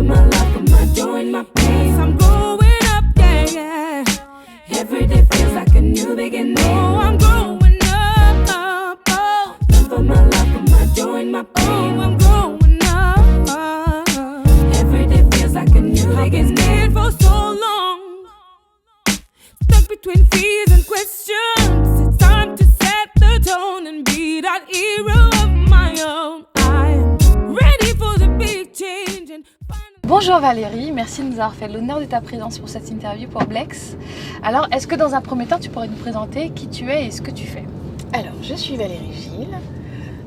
for my life, for my joy and my pain. I'm growing up, yeah, yeah. Every day feels like a new beginning. Oh, I'm growing up, oh. One for my life, for my joy and my pain. Oh, I'm growing up. Every day feels like a new beginning. I've been scared for so long, stuck between fears and questions. It's time to set the tone and be that hero of my own. I am ready for the big change and Bonjour Valérie, merci de nous avoir fait l'honneur de ta présence pour cette interview pour Blex. Alors, est-ce que dans un premier temps, tu pourrais nous présenter qui tu es et ce que tu fais? Alors, je suis Valérie Gilles,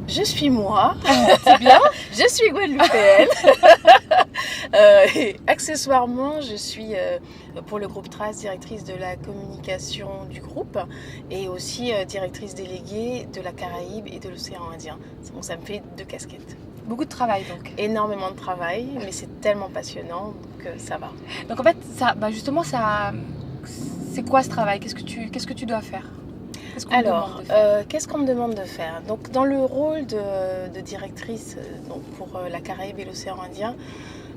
je suis moi, C'est bien. je suis guadeloupéenne. Et accessoirement, je suis pour le groupe Trace directrice de la communication du groupe et aussi directrice déléguée de la Caraïbe et de l'océan Indien. Bon, ça me fait 2 casquettes. Beaucoup de travail donc. Énormément de travail, mais c'est tellement passionnant, donc ça va. Donc en fait, justement, c'est quoi ce travail? Qu'est-ce que tu dois faire? Alors, qu'est-ce qu'on me demande de faire? Donc, dans le rôle de directrice donc pour la Caraïbe et l'océan Indien,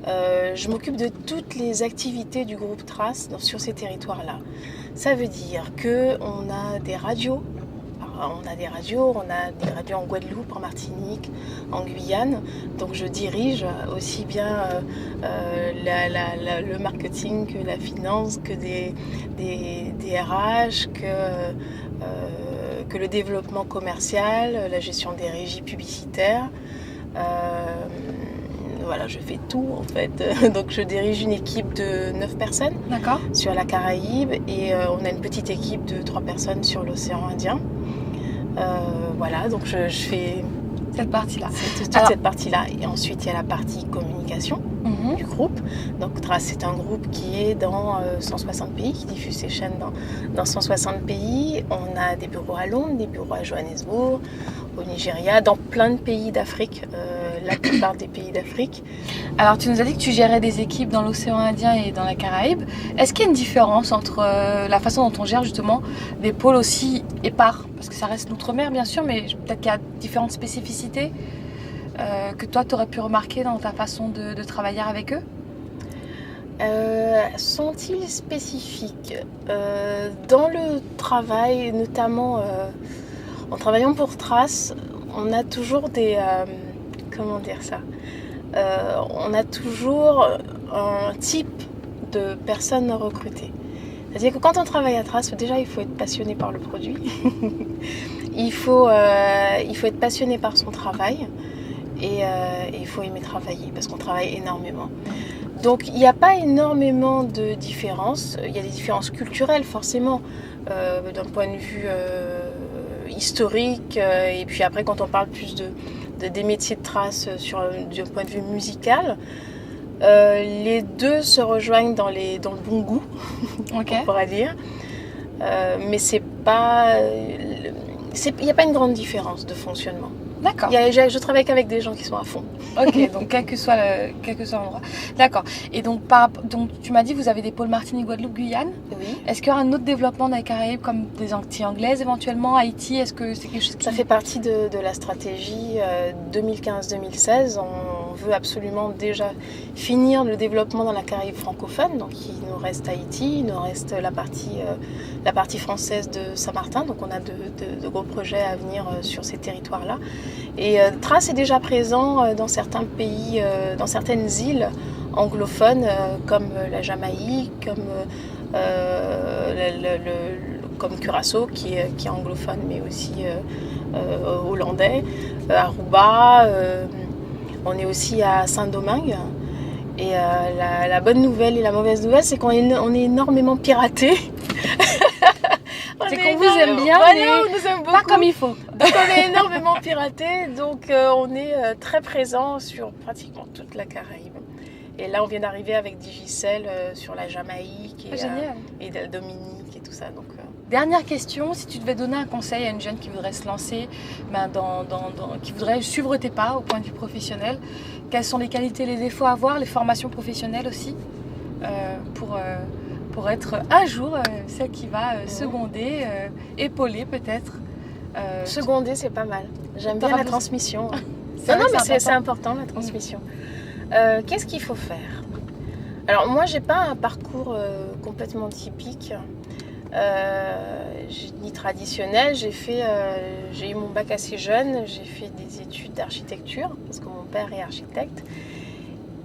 je m'occupe de toutes les activités du groupe Trace sur ces territoires-là. Ça veut dire qu'on a des radios. On a des radios en Guadeloupe, en Martinique, en Guyane. Donc je dirige aussi bien le marketing que la finance, que des RH, que le développement commercial, la gestion des régies publicitaires. Voilà, je fais tout en fait. Donc je dirige une équipe de 9 personnes. D'accord. Sur la Caraïbe et on a une petite équipe de 3 personnes sur l'océan Indien. Voilà, donc je fais cette partie-là. Cette partie-là. Et ensuite, il y a la partie communication du groupe. Donc, Trace, c'est un groupe qui est dans 160 pays, qui diffuse ses chaînes dans 160 pays. On a des bureaux à Londres, des bureaux à Johannesburg, au Nigeria, dans plein de pays d'Afrique, la plupart des pays d'Afrique. Alors, tu nous as dit que tu gérais des équipes dans l'océan Indien et dans la Caraïbe. Est-ce qu'il y a une différence entre la façon dont on gère justement des pôles aussi épars? Parce que ça reste l'outre-mer, bien sûr, mais peut-être qu'il y a différentes spécificités que toi, tu aurais pu remarquer dans ta façon de travailler avec eux? Sont-ils spécifiques? Dans le travail, notamment en travaillant pour Trace, on a toujours des... comment dire ça? On a toujours un type de personnes à recruter. C'est-à-dire que quand on travaille à Trace, déjà il faut être passionné par le produit. il faut être passionné par son travail et il faut aimer travailler parce qu'on travaille énormément. Donc il n'y a pas énormément de différences. Il y a des différences culturelles forcément d'un point de vue historique et puis après quand on parle plus des métiers de Trace d'un point de vue musical. Les deux se rejoignent dans le bon goût, Okay. on pourra dire. Mais c'est pas... Il n'y a pas une grande différence de fonctionnement. D'accord. Je travaille qu'avec des gens qui sont à fond. Ok, donc quel que soit l'endroit. D'accord. Et donc, tu m'as dit que vous avez des pôles Martinique, Guadeloupe, Guyane. Oui. Est-ce qu'il y aura un autre développement dans les Caraïbes comme des Antilles anglaises éventuellement, Haïti? Est-ce que c'est quelque chose qui... Ça fait partie de la stratégie 2015-2016. On veut absolument déjà finir le développement dans la Caraïbe francophone. Donc il nous reste Haïti, il nous reste la partie française de Saint-Martin. Donc on a de gros projets à venir sur ces territoires-là. Et Trace est déjà présent dans certains pays, dans certaines îles anglophones comme la Jamaïque, comme Curaçao qui est anglophone mais aussi hollandais, Aruba, on est aussi à Saint-Domingue. Et la bonne nouvelle et la mauvaise nouvelle, c'est qu'on est énormément piraté. C'est qu'on vous aime bien, mais on nous aime beaucoup. Pas comme il faut. Donc on est énormément piraté, donc on est très présent sur pratiquement toute la Caraïbe. Et là, on vient d'arriver avec Digicel sur la Jamaïque et la Dominique et tout ça. Donc, Dernière question, si tu devais donner un conseil à une jeune qui voudrait se lancer, qui voudrait suivre tes pas au point de vue professionnel, quelles sont les qualités, les défauts à avoir, les formations professionnelles aussi, pour être un jour celle qui va seconder, épauler peut-être seconder, c'est pas mal. J'aime bien la transmission. Non, mais c'est important la transmission. Qu'est-ce qu'il faut faire? Alors moi, j'ai pas un parcours complètement typique, ni traditionnel. J'ai eu mon bac assez jeune, j'ai fait des études d'architecture parce que mon père est architecte.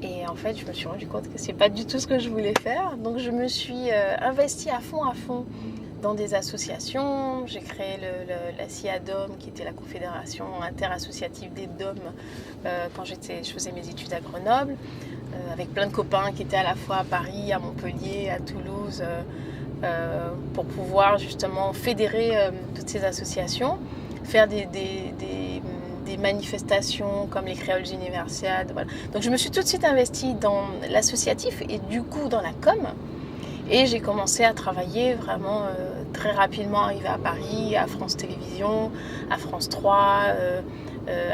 Et en fait, je me suis rendu compte que c'est pas du tout ce que je voulais faire. Donc je me suis investie à fond dans des associations. J'ai créé la CIADOM, qui était la Confédération interassociative des DOM, quand je faisais mes études à Grenoble, avec plein de copains qui étaient à la fois à Paris, à Montpellier, à Toulouse, pour pouvoir justement fédérer toutes ces associations, faire des manifestations comme les Créoles Universiades. Voilà. Donc je me suis tout de suite investie dans l'associatif et du coup dans la com. Et j'ai commencé à travailler vraiment très rapidement, arrivé à Paris, à France Télévisions, à France 3,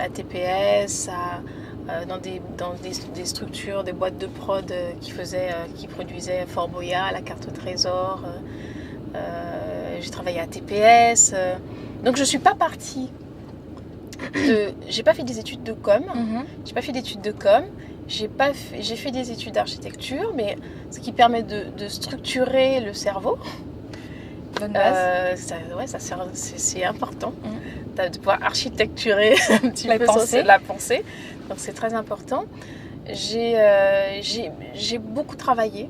à TPS, dans des structures, des boîtes de prod qui produisaient Fort Boyard, la carte au trésor. J'ai travaillé à TPS. Donc je ne suis pas partie j'ai pas fait des études de com. J'ai pas fait d'études de com. J'ai fait des études d'architecture, mais ce qui permet de structurer le cerveau. Bonne base. C'est important de pouvoir architecturer un petit peu la pensée. Donc c'est très important. J'ai beaucoup travaillé.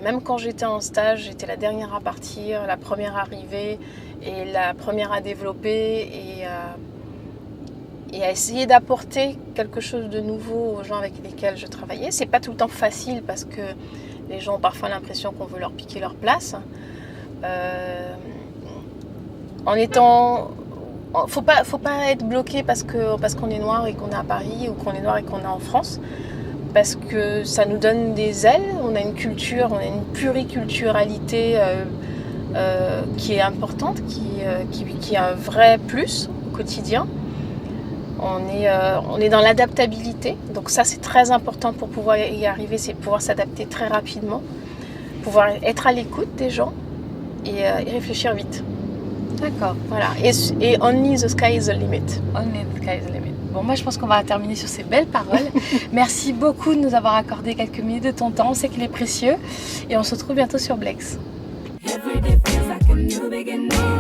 Même quand j'étais en stage, j'étais la dernière à partir, la première arrivée et la première à développer et à essayer d'apporter quelque chose de nouveau aux gens avec lesquels je travaillais. C'est pas tout le temps facile parce que les gens ont parfois l'impression qu'on veut leur piquer leur place. Faut pas être bloqué parce qu'on est noir et qu'on est à Paris ou qu'on est noir et qu'on est en France, parce que ça nous donne des ailes. On a une culture, on a une pluriculturalité qui est importante, qui est un vrai plus au quotidien. On est dans l'adaptabilité, donc ça c'est très important pour pouvoir y arriver, c'est pouvoir s'adapter très rapidement, pouvoir être à l'écoute des gens et réfléchir vite. D'accord. Voilà. Et only the sky is the limit. Only the sky is the limit. Bon, moi je pense qu'on va terminer sur ces belles paroles. Merci beaucoup de nous avoir accordé quelques minutes de ton temps, on sait qu'il est précieux et on se retrouve bientôt sur Blex. Every day feels like a new beginning.